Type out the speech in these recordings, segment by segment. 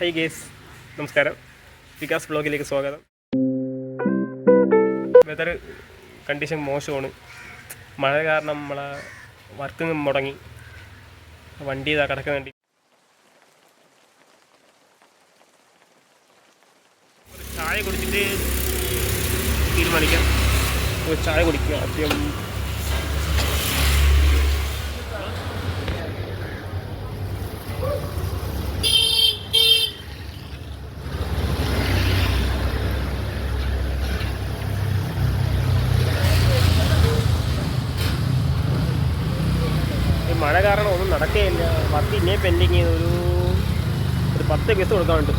High guys, നമസ്കാരം. വികാസ് വ്ളോഗിലേക്ക് സ്വാഗതം. വെതർ കണ്ടീഷൻ മോശമാണ്. മഴ കാരണം നമ്മളെ വർക്ക് മുടങ്ങി. വണ്ടി ഇതാ കിടക്കുന്നുണ്ട്. ചായ കുടിച്ചിട്ട് തീരുമാനിക്കാം. ചായ കുടിക്കുക ആദ്യം. മഴ കാരണം ഒന്നും നടക്കുകയില്ല. വർക്ക് ഇനിയും പെൻഡിങ് ചെയ്ത് ഒരു 10 പീസ് കൊടുക്കാനുണ്ട്.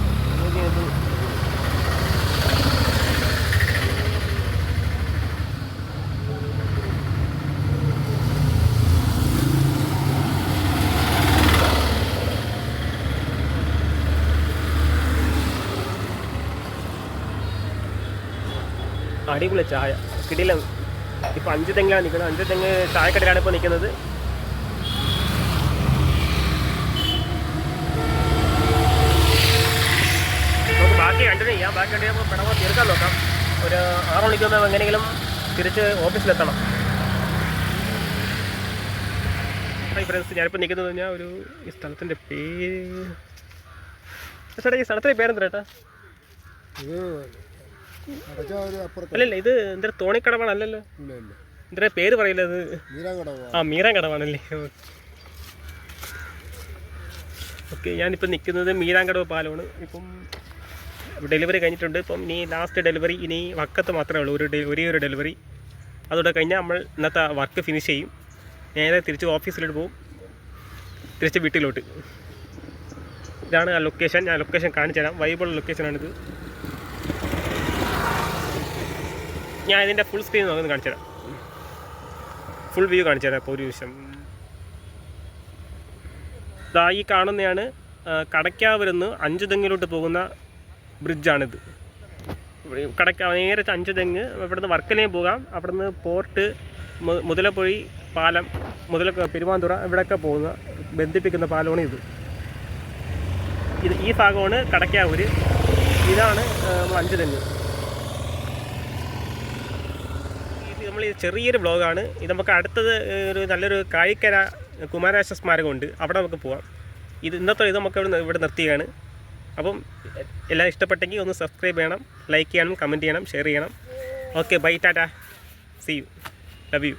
അടിപൊളി ചായ കിടിലം. ഇപ്പം 5 തെങ്ങിലാണ് നിൽക്കുന്നത്. 5 തെങ്ങ് ചായക്കടയിലാണ് ഇപ്പോൾ നിൽക്കുന്നത്. നമുക്ക് ബാക്കി കണ്ടിന്യൂ ചെയ്യാം. ബാക്കി കണ്ടിന്യൂ ചെയ്യുമ്പോൾ പെടവ തീർക്കാൻ നോക്കാം. ഒരു 6 മണിക്കുമ്പോൾ എങ്ങനെയെങ്കിലും തിരിച്ച് ഓഫീസിലെത്തണം. ഹായ് ഫ്രണ്ട്സ്, ഞാനിപ്പോൾ നിൽക്കുന്നത് പറഞ്ഞാൽ ഈ സ്ഥലത്തിൻ്റെ പേര് ചേട്ടാ, ഈ സ്ഥലത്തിൻ്റെ പേരെന്താ ചേട്ടാ? അല്ലല്ല, ഇത് എന്താ തോണിക്കടവാണ്? അല്ലല്ലോ, എന്താ പേര് പറയില്ല. അത് മീരാൻ കടവാണല്ലേ. ഓക്കെ, ഞാനിപ്പോൾ നിൽക്കുന്നത് മീരാങ്കടവ് പാലമാണ്. ഇപ്പം ഡെലിവറി കഴിഞ്ഞിട്ടുണ്ട്. ഇപ്പം ഇനി ലാസ്റ്റ് ഡെലിവറി ഇനി വക്കത്ത് മാത്രമേ ഉള്ളൂ. ഒരേ ഒരു ഡെലിവറി. അതോടെ കഴിഞ്ഞാൽ നമ്മൾ ഇന്നത്തെ വർക്ക് ഫിനിഷ് ചെയ്യും. നേരെ തിരിച്ച് ഓഫീസിലോട്ട് പോകും, തിരിച്ച് വീട്ടിലോട്ട്. ഇതാണ് ആ ലൊക്കേഷൻ. ഞാൻ ലൊക്കേഷൻ കാണിച്ചു തരാം. വൈബുള്ള ലൊക്കേഷനാണിത്. ഞാൻ ഇതിൻ്റെ ഫുൾ സ്ക്രീൻ നോക്കുന്നത് കാണിച്ചു തരാം. ഫുൾ വ്യൂ കാണിച്ചു തരാം. ഇപ്പോൾ ഒരു നിമിഷം. ഇതാ ഈ കാണുന്നതാണ് കടയ്ക്കാവൂരിന്ന് 5 തെങ്ങിലോട്ട് പോകുന്ന ബ്രിഡ്ജാണിത്. നേരെ 5 തെങ്ങ്. ഇവിടുന്ന് വർക്കലയും പോകാം. അവിടുന്ന് പോർട്ട്, മുതലപ്പൊഴി പാലം, പെരുമാന്തുറ ഇവിടെയൊക്കെ പോകുന്ന ബന്ധിപ്പിക്കുന്ന പാലമാണ് ഇത്. ഈ ഭാഗമാണ് കടയ്ക്കാവൂര്. ഇതാണ് 5 തെങ്ങ്. നമ്മൾ ചെറിയൊരു വ്ളോഗാണ് ഇത്. നമുക്ക് അടുത്തത് നല്ലൊരു കായിക്കര കുമാരനാശ സ്മാരകമുണ്ട്. അവിടെ നമുക്ക് പോവാം. ഇന്നത്തെ നമുക്ക് ഇവിടെ നിർത്തുകയാണ്. അപ്പം എല്ലാം ഇഷ്ടപ്പെട്ടെങ്കിൽ ഒന്ന് സബ്സ്ക്രൈബ് ചെയ്യണം, ലൈക്ക് ചെയ്യണം, കമൻറ്റ് ചെയ്യണം, ഷെയർ ചെയ്യണം. Okay, bye, tata, see you, love U.